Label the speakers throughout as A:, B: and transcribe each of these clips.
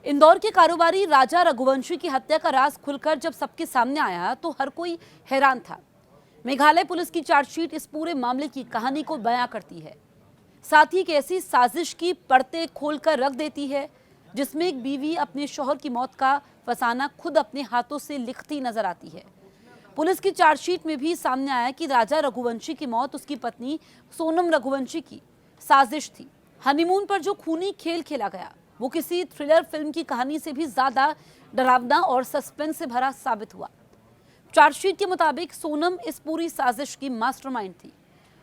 A: इंदौर के कारोबारी राजा रघुवंशी की हत्या का राज खुलकर जब सबके सामने आया तो हर कोई हैरान था। मेघालय पुलिस की चार्जशीट इस पूरे मामले की कहानी को बयां करती है, साथ ही एक ऐसी साजिश की परतें खोलकर रख देती है जिसमें एक बीवी अपने शौहर की मौत का फसाना खुद अपने हाथों से लिखती नजर आती है। पुलिस की चार्जशीट में भी सामने आया कि राजा रघुवंशी की मौत उसकी पत्नी सोनम रघुवंशी की साजिश थी। हनीमून पर जो खूनी खेल खेला गया वो किसी थ्रिलर फिल्म की कहानी से भी ज्यादा डरावना और सस्पेंस से भरा साबित हुआ। चार्जशीट के मुताबिक सोनम इस पूरी साजिश की मास्टरमाइंड थी।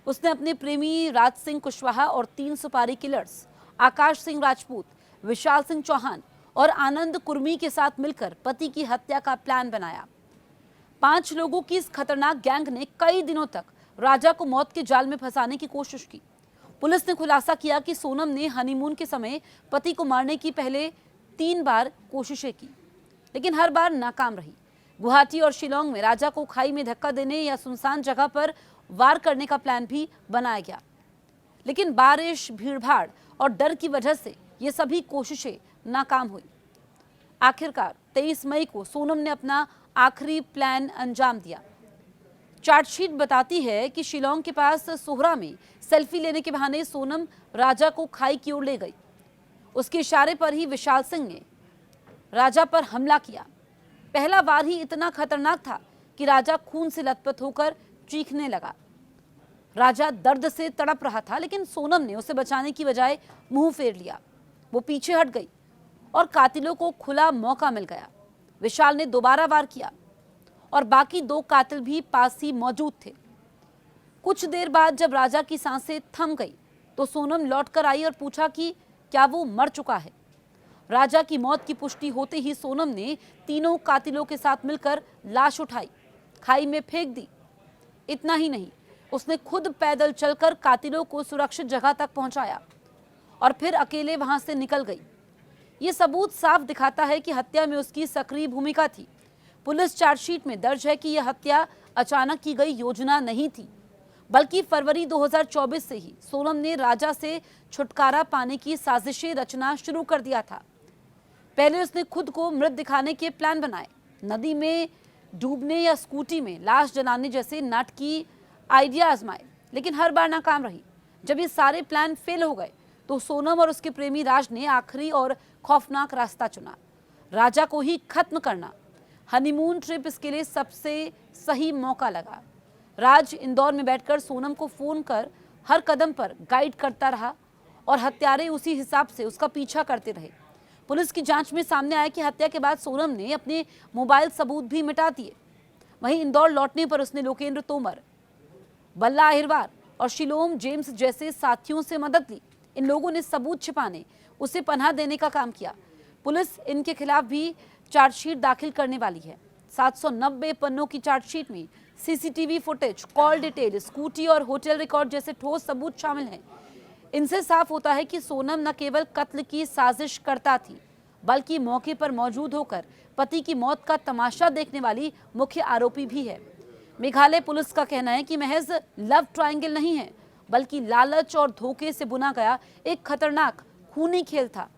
A: उसने अपने प्रेमी राज सिंह कुशवाहा और 3 सुपारी किलर्स आकाश सिंह राजपूत, विशाल सिंह चौहान और आनंद कुर्मी के साथ मिलकर पति की हत्या का प्लान बनाया। 5 लोगों की इस खतरनाक गैंग ने कई दिनों तक राजा को मौत के जाल में फंसाने की कोशिश की। पुलिस ने खुलासा किया कि सोनम ने हनीमून के समय पति को मारने की पहले 3 बार कोशिशें की, लेकिन हर बार नाकाम रही। गुवाहाटी और शिलोंग में राजा को खाई में धक्का देने या सुनसान जगह पर वार करने का प्लान भी बनाया गया, लेकिन बारिश, भीड़भाड़ और डर की वजह से ये सभी कोशिशें नाकाम हुई। आखिरकार 23 मई को सोनम ने अपना आखिरी प्लान अंजाम दिया। चार्जशीट बताती है कि शिलोंग के पास सोहरा में सेल्फी लेने के बहाने सोनम राजा को खाई की ओर ले गई। उसके इशारे पर ही विशाल सिंह ने राजा पर हमला किया। पहला वार ही इतना खतरनाक था कि राजा खून से लथपथ होकर चीखने लगा। राजा दर्द से तड़प रहा था, लेकिन सोनम ने उसे बचाने की बजाय मुंह फेर लिया। वो पीछे हट गई और कातिलों को खुला मौका मिल गया। विशाल ने दोबारा वार किया और बाकी 2 कातिल भी पास ही मौजूद थे। कुछ देर बाद जब राजा की सांसें थम गई तो सोनम लौटकर आई और पूछा कि क्या वो मर चुका है। राजा की मौत की पुष्टि होते ही सोनम ने तीनों कातिलों के साथ मिलकर लाश उठाई, खाई में फेंक दी। इतना ही नहीं, उसने खुद पैदल चलकर कातिलों को सुरक्षित जगह तक पहुंचाया और फिर अकेले वहां से निकल गई। ये सबूत साफ दिखाता है कि हत्या में उसकी सक्रिय भूमिका थी। पुलिस चार्जशीट में दर्ज है कि यह हत्या अचानक की गई योजना नहीं थी, बल्कि फरवरी 2024 से ही सोनम ने राजा से छुटकारा पाने की साजिशें रचना शुरू कर दिया था। पहले उसने खुद को मृत दिखाने के प्लान बनाए, नदी में डूबने या स्कूटी में लाश जलाने जैसे नाटकीय आइडिया आजमाए, लेकिन हर बार नाकाम रही। जब ये सारे प्लान फेल हो गए तो सोनम और उसके प्रेमी राज ने आखिरी और खौफनाक रास्ता चुना, राजा को ही खत्म करना। हनीमून ट्रिप इसके लिए सबसे सही मौका लगा। राज इंदौर में बैठकर सोनम को फोन कर हर कदम पर गाइड करता रहा और हत्यारे उसी हिसाब से उसका पीछा करते रहे। पुलिस की जांच में सामने आया कि हत्या के बाद सोनम ने अपने मोबाइल सबूत भी मिटा दिए। वहीं इंदौर लौटने पर उसने लोकेंद्र तोमर, बल्ला अहिरवार और शिलोम जेम्स जैसे साथियों से मदद ली। इन लोगों ने सबूत छिपाने, उसे पनाह देने का काम किया। पुलिस इनके खिलाफ भी चार्जशीट दाखिल करने वाली है। 790 पन्नों की चार्जशीट में CCTV footage, call detail, scooty और होटल रिकॉर्ड जैसे ठोस सबूत शामिल हैं। इनसे साफ होता है कि सोनम न केवल कत्ल की साजिश करता थी, बल्कि मौके पर मौजूद होकर पति की मौत का तमाशा देखने वाली मुख्य आरोपी भी है। मेघालय पुलिस का कहना है कि महज लव ट्रायंगल नहीं है, बल्कि लालच और धोखे से बुना गया एक खतरनाक खूनी खेल था।